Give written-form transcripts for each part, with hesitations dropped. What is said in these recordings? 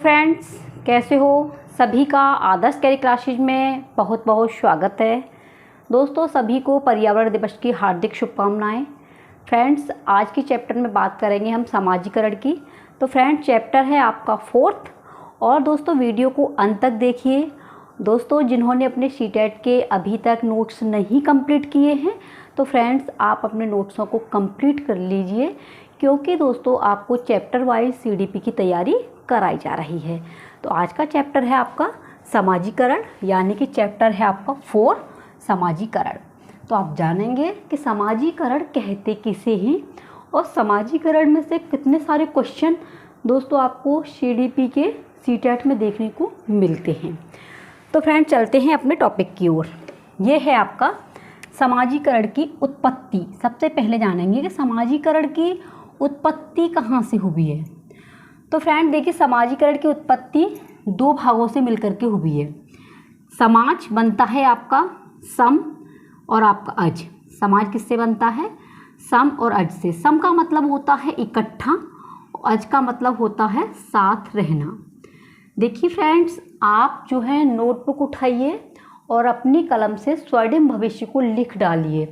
Friends, कैसे हो? सभी का आदर्श कैरी क्लासेज में बहुत बहुत स्वागत है। दोस्तों, सभी को पर्यावरण दिवस की हार्दिक शुभकामनाएं। फ्रेंड्स, आज की चैप्टर में बात करेंगे हम समाजीकरण की। तो फ्रेंड्स, चैप्टर है आपका 4th। और दोस्तों, वीडियो को अंत तक देखिए। दोस्तों, जिन्होंने अपने सीटेट के अभी तक नोट्स नहीं कंप्लीट किए हैं, तो फ्रेंड्स आप अपने नोट्सों को कंप्लीट कर लीजिए, क्योंकि दोस्तों आपको चैप्टर वाइज सीडीपी की तैयारी कराई जा रही है। तो आज का चैप्टर है आपका समाजीकरण, यानी कि चैप्टर है आपका 4 समाजीकरण। तो आप जानेंगे कि समाजीकरण कहते किसे हैं और समाजीकरण में से कितने सारे क्वेश्चन दोस्तों आपको सीडीपी के सीटेट में देखने को मिलते हैं। तो फ्रेंड, चलते हैं अपने टॉपिक की ओर। ये है आपका समाजीकरण की उत्पत्ति। सबसे पहले जानेंगे कि समाजीकरण की उत्पत्ति कहाँ से हुई है। तो फ्रेंड देखिए, समाजीकरण की उत्पत्ति 2 भागों से मिलकर के हुई है। समाज बनता है आपका सम और आपका अज। समाज किससे बनता है? सम और अज से। सम का मतलब होता है इकट्ठा, अज का मतलब होता है साथ रहना। देखिए फ्रेंड्स, आप जो है नोटबुक उठाइए और अपनी कलम से स्वर्णिम भविष्य को लिख डालिए,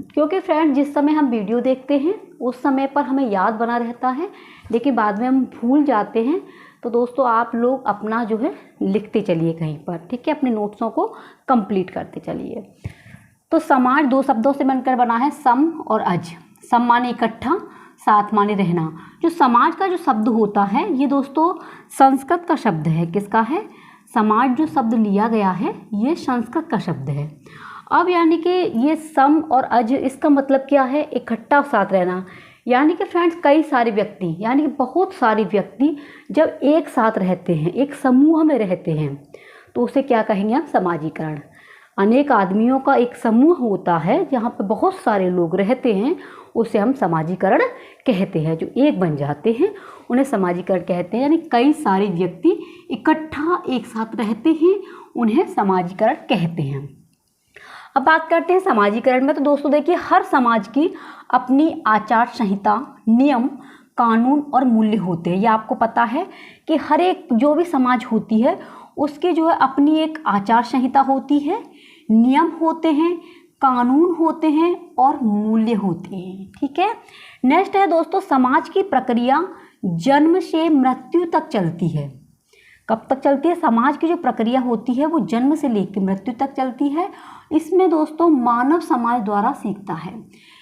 क्योंकि फ्रेंड जिस समय हम वीडियो देखते हैं उस समय पर हमें याद बना रहता है, लेकिन बाद में हम भूल जाते हैं। तो दोस्तों आप लोग अपना जो है लिखते चलिए कहीं पर, ठीक है? अपने नोट्सों को कंप्लीट करते चलिए। तो समाज 2 शब्दों से बनकर बना है, सम और अज। सम माने इकट्ठा, साथ माने रहना। जो समाज का जो शब्द होता है ये दोस्तों संस्कृत का शब्द है। किसका है? समाज जो शब्द लिया गया है ये संस्कृत का शब्द है। अब यानी कि ये सम और अज, इसका मतलब क्या है? इकट्ठा साथ रहना। यानी कि फ्रेंड्स कई सारे व्यक्ति, यानी कि बहुत सारे व्यक्ति जब एक साथ रहते हैं, एक समूह में रहते हैं, तो उसे क्या कहेंगे हम? समाजीकरण। अनेक आदमियों का एक समूह होता है जहाँ पे बहुत सारे लोग रहते हैं, उसे हम समाजीकरण कहते हैं। जो एक बन जाते हैं उन्हें समाजीकरण कहते हैं। यानी कई सारे व्यक्ति इकट्ठा एक साथ रहते हैं, उन्हें समाजीकरण कहते हैं। अब बात करते हैं समाजीकरण में। तो दोस्तों देखिए, हर समाज की अपनी आचार संहिता, नियम, कानून और मूल्य होते हैं। ये आपको पता है कि हर एक जो भी समाज होती है उसके जो है अपनी एक आचार संहिता होती है, नियम होते हैं, कानून होते हैं और मूल्य होते हैं, ठीक है? नेक्स्ट है दोस्तों, समाज की प्रक्रिया जन्म से मृत्यु तक चलती है। कब तक चलती है? समाज की जो प्रक्रिया होती है वो जन्म से लेकर मृत्यु तक चलती है। इसमें दोस्तों मानव समाज द्वारा सीखता है।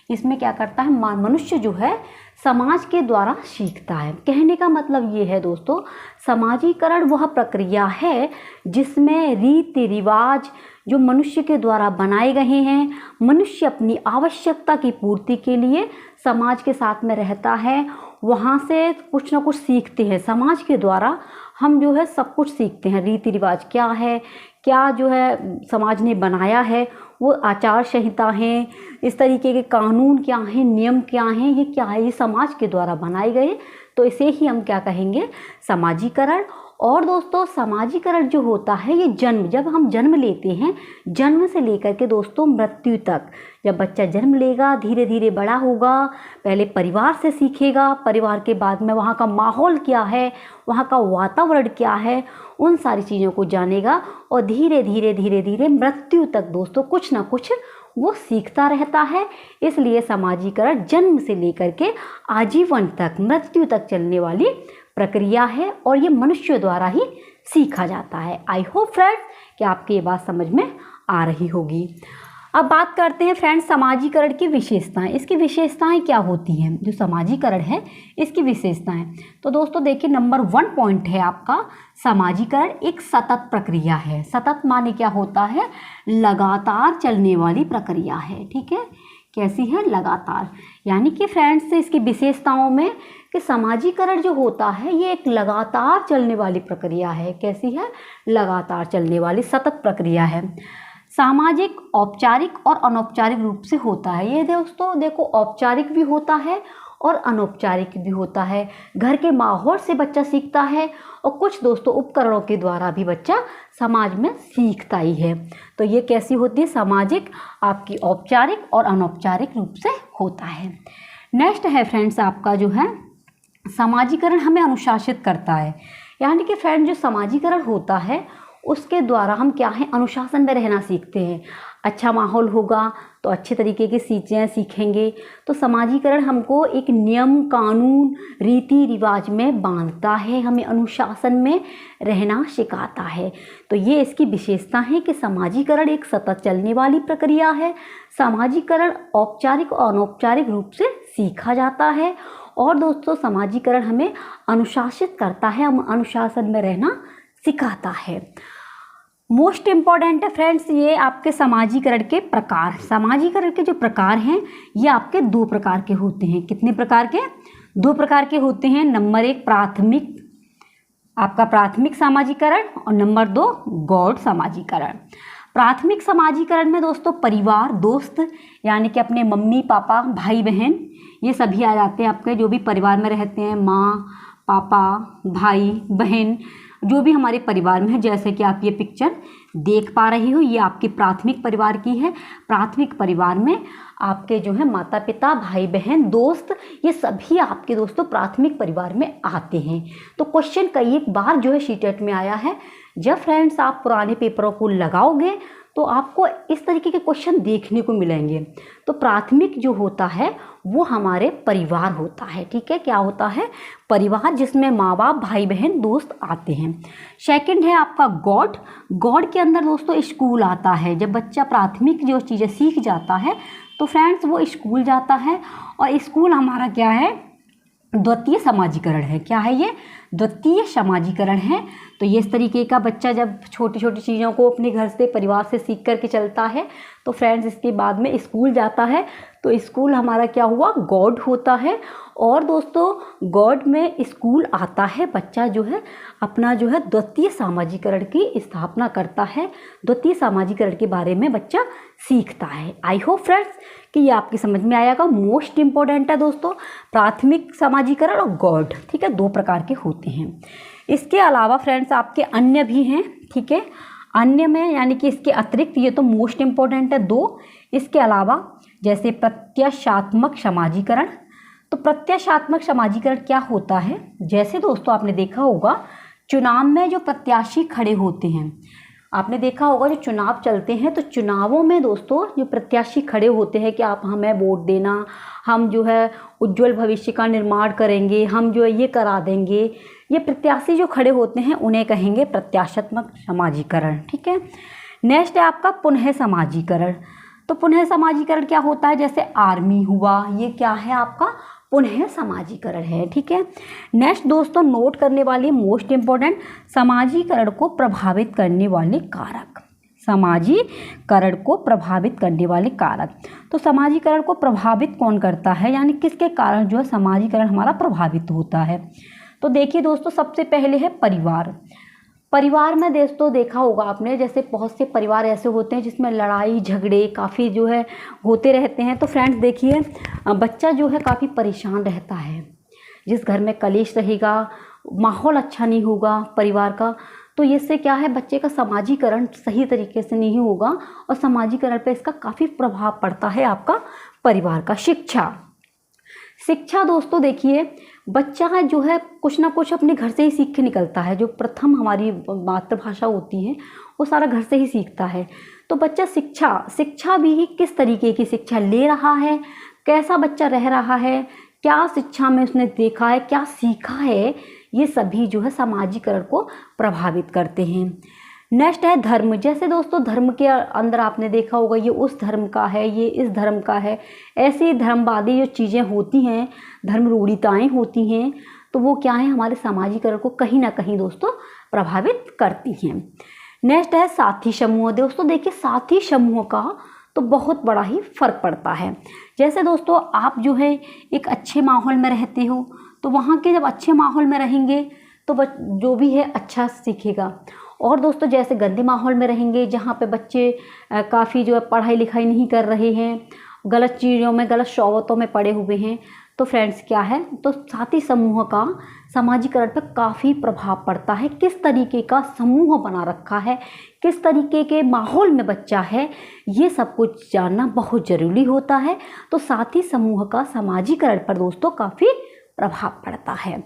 इसमें क्या करता है? मनुष्य जो है समाज के द्वारा सीखता है। कहने का मतलब ये है दोस्तों, समाजीकरण वह प्रक्रिया है जिसमें रीति रिवाज जो मनुष्य के द्वारा बनाए गए हैं, मनुष्य अपनी आवश्यकता की पूर्ति के लिए समाज के साथ में रहता है, वहाँ से कुछ ना कुछ सीखते हैं। समाज के द्वारा हम जो है सब कुछ सीखते हैं। रीति रिवाज क्या है, क्या जो है समाज ने बनाया है, वो आचार संहिता हैं, इस तरीके के कानून क्या हैं, नियम क्या हैं, ये क्या है, ये समाज के द्वारा बनाए गए। तो इसे ही हम क्या कहेंगे? समाजीकरण। और दोस्तों समाजीकरण जो होता है ये जब हम जन्म लेते हैं, जन्म से लेकर के दोस्तों मृत्यु तक, जब बच्चा जन्म लेगा धीरे धीरे बड़ा होगा, पहले परिवार से सीखेगा, परिवार के बाद में वहाँ का माहौल क्या है, वहाँ का वातावरण क्या है, उन सारी चीज़ों को जानेगा और धीरे धीरे धीरे धीरे मृत्यु तक दोस्तों कुछ ना कुछ वो सीखता रहता है। इसलिए समाजीकरण जन्म से लेकर के आजीवन तक, मृत्यु तक चलने वाली प्रक्रिया है और ये मनुष्य द्वारा ही सीखा जाता है। आई होप फ्रेंड्स कि आपकी ये बात समझ में आ रही होगी। अब बात करते हैं फ्रेंड्स समाजीकरण की विशेषताएं। इसकी विशेषताएं क्या होती हैं? जो समाजीकरण है इसकी विशेषताएं, तो दोस्तों देखिए, नंबर 1 पॉइंट है आपका, समाजीकरण एक सतत प्रक्रिया है। सतत माने क्या होता है? लगातार चलने वाली प्रक्रिया है, ठीक है? कैसी है? लगातार। यानी कि फ्रेंड्स इसकी विशेषताओं में कि समाजीकरण जो होता है ये एक लगातार चलने वाली प्रक्रिया है। कैसी है? लगातार चलने वाली सतत प्रक्रिया है। सामाजिक, औपचारिक और अनौपचारिक रूप से होता है। ये दोस्तों देखो, औपचारिक भी होता है और अनौपचारिक भी होता है। घर के माहौल से बच्चा सीखता है और कुछ दोस्तों उपकरणों के द्वारा भी बच्चा समाज में सीखता ही है। तो ये कैसी होती है? सामाजिक, आपकी औपचारिक और अनौपचारिक रूप से होता है। नेक्स्ट है फ्रेंड्स आपका जो है समाजीकरण हमें अनुशासित करता है। यानी कि फ्रेंड जो सामाजिकरण होता है उसके द्वारा हम क्या है, अनुशासन में रहना सीखते हैं। अच्छा माहौल होगा तो अच्छे तरीके की चीज़ें सीखेंगे। तो सामाजिकरण हमको एक नियम कानून रीति रिवाज में बांधता है, हमें अनुशासन में रहना सिखाता है। तो ये इसकी विशेषता है कि सामाजिकरण एक सतत चलने वाली प्रक्रिया है। सामाजिकरण औपचारिक और अनौपचारिक रूप से सीखा जाता है। और दोस्तों सामाजिकरण हमें अनुशासित करता है, हम अनुशासन में रहना सिखाता है। मोस्ट इम्पॉर्टेंट है फ्रेंड्स ये आपके सामाजिकरण के प्रकार। सामाजिकरण के जो प्रकार हैं ये आपके 2 प्रकार के होते हैं। कितने प्रकार के? 2 प्रकार के होते हैं। नंबर 1 प्राथमिक, आपका प्राथमिक सामाजिकरण, और नंबर 2 गौड़ सामाजिकरण। प्राथमिक सामाजिकरण में दोस्तों परिवार, दोस्त यानी कि अपने मम्मी पापा भाई बहन ये सभी आ जाते हैं। आपके जो भी परिवार में रहते हैं, माँ पापा भाई बहन जो भी हमारे परिवार में है, जैसे कि आप ये पिक्चर देख पा रही हो, ये आपकी प्राथमिक परिवार की है। प्राथमिक परिवार में आपके जो है माता पिता भाई बहन दोस्त ये सभी आपके दोस्तों प्राथमिक परिवार में आते हैं। तो क्वेश्चन कई एक बार जो है सीटेट में आया है। जब फ्रेंड्स आप पुराने पेपरों को लगाओगे तो आपको इस तरीके के क्वेश्चन देखने को मिलेंगे। तो प्राथमिक जो होता है वो हमारे परिवार होता है, ठीक है। क्या होता है? परिवार, जिसमें माँ बाप भाई बहन दोस्त आते हैं। सेकंड है आपका गौड़। गौड़ के अंदर दोस्तों स्कूल आता है। जब बच्चा प्राथमिक जो चीज़ें सीख जाता है तो फ्रेंड्स वो स्कूल जाता है। और स्कूल हमारा क्या है? द्वितीय सामाजिकरण है। क्या है ये? द्वितीय सामाजिकरण है। तो ये इस तरीके का बच्चा जब छोटी छोटी चीज़ों को अपने घर से परिवार से सीख करके चलता है तो फ्रेंड्स इसके बाद में स्कूल जाता है। तो स्कूल हमारा क्या हुआ? गौड़ होता है। और दोस्तों गौड़ में स्कूल आता है, बच्चा जो है अपना जो है द्वितीय सामाजिकरण की स्थापना करता है। द्वितीय सामाजिकरण के बारे में बच्चा सीखता है। आई होप फ्रेंड्स कि ये आपकी समझ में आएगा। मोस्ट इम्पॉर्टेंट है दोस्तों प्राथमिक सामाजिकरण और गौड़, ठीक है, 2 प्रकार के होते हैं। इसके अलावा फ्रेंड्स आपके अन्य भी हैं, ठीक है। अन्य में यानी कि इसके अतिरिक्त, ये तो मोस्ट इम्पॉर्टेंट है 2। इसके अलावा जैसे प्रत्याशात्मक सामाजिकरण। तो प्रत्याशात्मक सामाजिकरण क्या होता है? जैसे दोस्तों आपने देखा होगा चुनाव में जो प्रत्याशी खड़े होते हैं, आपने देखा होगा जो चुनाव चलते हैं तो चुनावों में दोस्तों जो प्रत्याशी खड़े होते हैं कि आप हमें वोट देना, हम जो है उज्जवल भविष्य का निर्माण करेंगे, हम जो है ये करा देंगे, ये प्रत्याशी जो खड़े होते हैं उन्हें कहेंगे प्रत्याशात्मक सामाजिकरण, ठीक है। नेक्स्ट है आपका पुनः सामाजिकरण। तो पुनः सामाजिकरण क्या होता है? जैसे आर्मी हुआ, ये क्या है आपका? पुनः सामाजिकरण है, ठीक है। नेक्स्ट दोस्तों नोट करने वाली मोस्ट इम्पोर्टेंट, सामाजिकरण को प्रभावित करने वाले कारक। सामाजिकरण को प्रभावित करने वाले कारक। तो सामाजिकरण को प्रभावित कौन करता है, यानी किसके कारण जो है सामाजिकरण हमारा प्रभावित होता है? तो देखिए दोस्तों सबसे पहले है परिवार। परिवार में दोस्तों देखा होगा आपने, जैसे बहुत से परिवार ऐसे होते हैं जिसमें लड़ाई झगड़े काफ़ी जो है होते रहते हैं। तो फ्रेंड्स देखिए बच्चा जो है काफ़ी परेशान रहता है। जिस घर में कलेश रहेगा, माहौल अच्छा नहीं होगा परिवार का, तो इससे क्या है बच्चे का सामाजिकरण सही तरीके से नहीं होगा और सामाजिकरण पे इसका काफ़ी प्रभाव पड़ता है आपका परिवार का। शिक्षा दोस्तों देखिए बच्चा जो है कुछ ना कुछ अपने घर से ही सीख के निकलता है। जो प्रथम हमारी मातृभाषा होती है वो सारा घर से ही सीखता है। तो बच्चा शिक्षा भी किस तरीके की शिक्षा ले रहा है, कैसा बच्चा रह रहा है, क्या शिक्षा में उसने देखा है, क्या सीखा है, ये सभी जो है सामाजिकरण को प्रभावित करते हैं। नेक्स्ट है धर्म। जैसे दोस्तों धर्म के अंदर आपने देखा होगा ये उस धर्म का है, ये इस धर्म का है, ऐसी धर्मवादी जो चीज़ें होती हैं, धर्म रूढ़िताएँ होती हैं, तो वो क्या है हमारे सामाजिकरण को कहीं ना कहीं दोस्तों प्रभावित करती हैं। नेक्स्ट है साथी समूह। दोस्तों देखिए साथी समूह का तो बहुत बड़ा ही फर्क पड़ता है। जैसे दोस्तों आप जो है एक अच्छे माहौल में रहते हो तो वहाँ के जब अच्छे माहौल में रहेंगे तो जो भी है अच्छा सीखेगा। और दोस्तों जैसे गंदे माहौल में रहेंगे जहाँ पे बच्चे काफ़ी जो है पढ़ाई लिखाई नहीं कर रहे हैं, गलत चीज़ों में गलत शौवतों में पड़े हुए हैं, तो फ्रेंड्स क्या है तो साथी समूह का सामाजिकरण पर काफ़ी प्रभाव पड़ता है। किस तरीके का समूह बना रखा है, किस तरीके के माहौल में बच्चा है, ये सब कुछ जानना बहुत ज़रूरी होता है। तो साथी समूह का सामाजिकरण पर दोस्तों काफ़ी प्रभाव पड़ता है।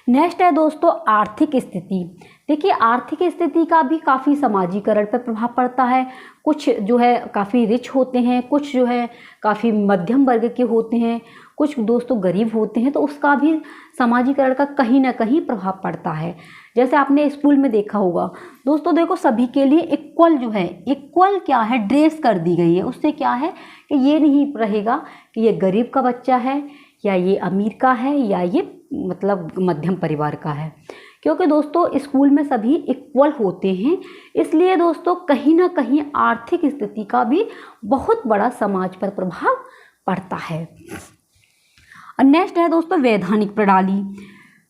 नेक्स्ट है दोस्तों आर्थिक स्थिति। देखिए आर्थिक स्थिति का भी काफ़ी समाजीकरण पर प्रभाव पड़ता है। कुछ जो है काफ़ी रिच होते हैं, कुछ जो है काफ़ी मध्यम वर्ग के होते हैं, कुछ दोस्तों गरीब होते हैं, तो उसका भी समाजीकरण का कहीं ना कहीं प्रभाव पड़ता है। जैसे आपने स्कूल में देखा होगा दोस्तों, देखो सभी के लिए इक्वल जो है, इक्वल क्या है, ड्रेस कर दी गई है। उससे क्या है कि ये नहीं रहेगा कि ये गरीब का बच्चा है या ये अमीर का है या ये मतलब मध्यम परिवार का है, क्योंकि दोस्तों स्कूल में सभी इक्वल होते हैं। इसलिए दोस्तों कहीं ना कहीं आर्थिक स्थिति का भी बहुत बड़ा समाज पर प्रभाव पड़ता है। और नेक्स्ट है दोस्तों वैधानिक प्रणाली।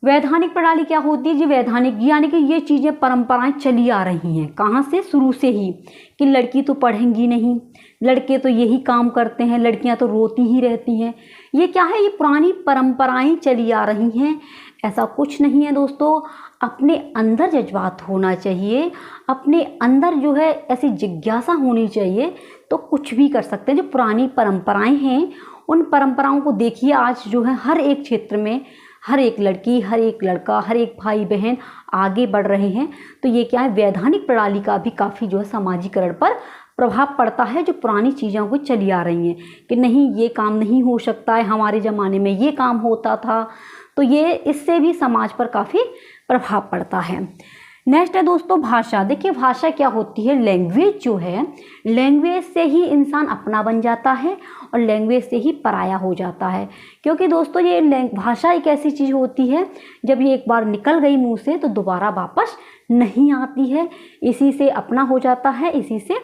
वैधानिक प्रणाली क्या होती है जी? वैधानिक यानी कि ये चीज़ें परंपराएं चली आ रही हैं कहाँ से, शुरू से ही, कि लड़की तो पढ़ेंगी नहीं, लड़के तो यही काम करते हैं, लड़कियां तो रोती ही रहती हैं। ये क्या है? ये पुरानी परंपराएं चली आ रही हैं। ऐसा कुछ नहीं है दोस्तों, अपने अंदर जज्बात होना चाहिए, अपने अंदर जो है ऐसी जिज्ञासा होनी चाहिए, तो कुछ भी कर सकते हैं। जो पुरानी परंपराएं हैं उन परंपराओं को देखिए, आज जो है हर एक क्षेत्र में हर एक लड़की, हर एक लड़का, हर एक भाई बहन आगे बढ़ रहे हैं। तो ये क्या है, वैधानिक प्रणाली का भी काफ़ी जो है समाजीकरण पर प्रभाव पड़ता है। जो पुरानी चीज़ों को चली आ रही हैं कि नहीं ये काम नहीं हो सकता है, हमारे ज़माने में ये काम होता था, तो ये इससे भी समाज पर काफ़ी प्रभाव पड़ता है। नेक्स्ट है दोस्तों भाषा। देखिए भाषा क्या होती है? लैंग्वेज जो है, लैंग्वेज से ही इंसान अपना बन जाता है और लैंग्वेज से ही पराया हो जाता है। क्योंकि दोस्तों ये भाषा एक ऐसी चीज़ होती है, जब ये एक बार निकल गई मुंह से तो दोबारा वापस नहीं आती है। इसी से अपना हो जाता है, इसी से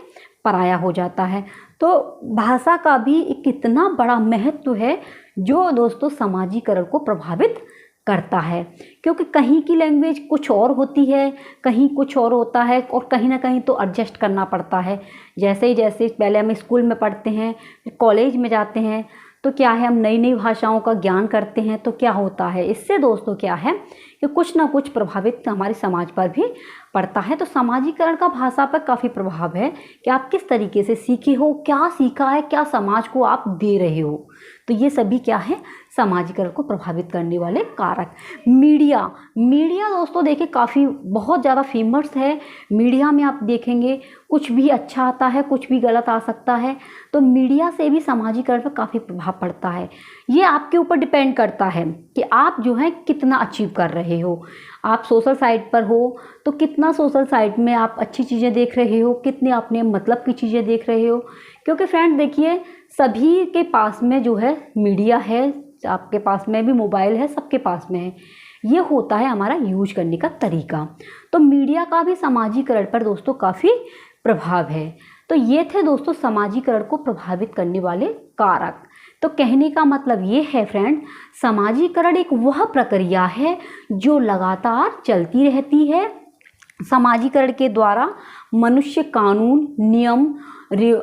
पराया हो जाता है। तो भाषा का भी कितना बड़ा महत्व है जो दोस्तों समाजीकरण को प्रभावित करता है। क्योंकि कहीं की लैंग्वेज कुछ और होती है, कहीं कुछ और होता है, और कहीं ना कहीं तो एडजस्ट करना पड़ता है। जैसे पहले हम स्कूल में पढ़ते हैं, कॉलेज में जाते हैं, तो क्या है हम नई नई भाषाओं का ज्ञान करते हैं, तो क्या होता है इससे दोस्तों क्या है कि कुछ ना कुछ प्रभावित हमारे समाज पर भी पड़ता है। तो समाजीकरण का भाषा पर काफ़ी प्रभाव है कि आप किस तरीके से सीखे हो, क्या सीखा है, क्या समाज को आप दे रहे हो। तो ये सभी क्या है, समाजीकरण को प्रभावित करने वाले कारक। मीडिया दोस्तों देखिए काफ़ी बहुत ज़्यादा फेमस है। मीडिया में आप देखेंगे कुछ भी अच्छा आता है, कुछ भी गलत आ सकता है। तो मीडिया से भी समाजीकरण पर काफ़ी प्रभाव पड़ता है। ये आपके ऊपर डिपेंड करता है कि आप जो है कितना अचीव कर रहे हो। आप सोशल साइट पर हो तो कितना सोशल साइट में आप अच्छी चीज़ें देख रहे हो, कितने अपने मतलब की चीज़ें देख रहे हो। क्योंकि फ्रेंड देखिए सभी के पास में जो है मीडिया है, आपके पास में भी मोबाइल है, सबके पास में है। ये होता है हमारा यूज करने का तरीका। तो मीडिया का भी समाजीकरण पर दोस्तों काफ़ी प्रभाव है। तो ये थे दोस्तों समाजीकरण को प्रभावित करने वाले कारक। तो कहने का मतलब ये है फ्रेंड, समाजीकरण एक वह प्रक्रिया है जो लगातार चलती रहती है। समाजीकरण के द्वारा मनुष्य कानून, नियम,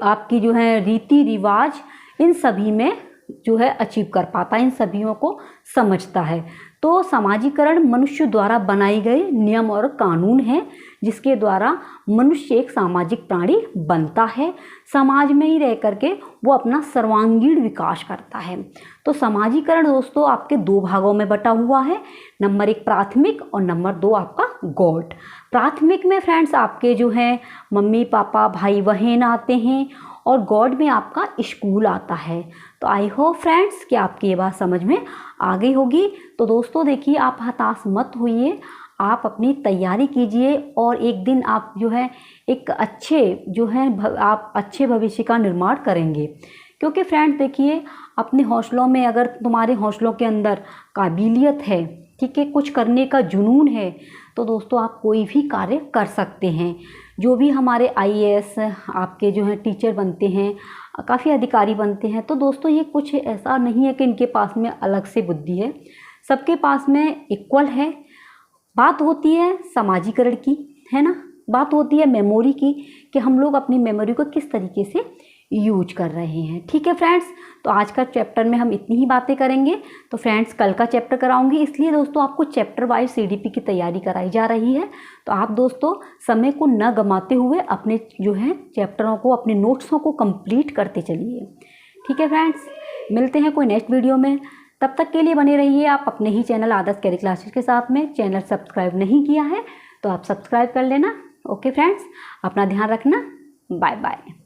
आपकी जो है रीति रिवाज, इन सभी में जो है अचीव कर पाता है, इन सभीयों को समझता है। तो समाजीकरण मनुष्य द्वारा बनाई गई नियम और कानून है जिसके द्वारा मनुष्य एक सामाजिक प्राणी बनता है। समाज में ही रह करके वो अपना सर्वांगीण विकास करता है। तो समाजीकरण दोस्तों आपके दो भागों में बटा हुआ है, नंबर 1 प्राथमिक और नंबर 2 आपका गौड़। प्राथमिक में फ्रेंड्स आपके जो हैं मम्मी पापा भाई बहन आते हैं और गौड़ में आपका स्कूल आता है। तो आई होप फ्रेंड्स कि आपकी ये बात समझ में आ गई होगी। तो दोस्तों देखिए आप हताश मत होइए, आप अपनी तैयारी कीजिए और एक दिन आप जो है एक अच्छे जो है आप अच्छे भविष्य का निर्माण करेंगे। क्योंकि फ्रेंड्स देखिए अपने हौसलों में, अगर तुम्हारे हौसलों के अंदर काबिलियत है, ठीक है, कुछ करने का जुनून है, तो दोस्तों आप कोई भी कार्य कर सकते हैं। जो भी हमारे IAS आपके जो हैं टीचर बनते हैं, काफ़ी अधिकारी बनते हैं, तो दोस्तों ये कुछ ऐसा नहीं है कि इनके पास में अलग से बुद्धि है, सबके पास में इक्वल है। बात होती है समाजीकरण की, है ना, बात होती है मेमोरी की कि हम लोग अपनी मेमोरी को किस तरीके से यूज कर रहे हैं। ठीक है फ्रेंड्स, तो आज का चैप्टर में हम इतनी ही बातें करेंगे। तो फ्रेंड्स कल का चैप्टर कराऊंगी, इसलिए दोस्तों आपको चैप्टर वाइज CDP की तैयारी कराई जा रही है। तो आप दोस्तों समय को न गंवाते हुए अपने जो है चैप्टरों को, अपने नोट्सों को कंप्लीट करते चलिए। ठीक है फ्रेंड्स, मिलते हैं कोई नेक्स्ट वीडियो में। तब तक के लिए बने रहिए आप अपने ही चैनल आदर्श कैरी क्लासेस के साथ में। चैनल सब्सक्राइब नहीं किया है तो आप सब्सक्राइब कर लेना। ओके फ्रेंड्स, अपना ध्यान रखना। Bye bye.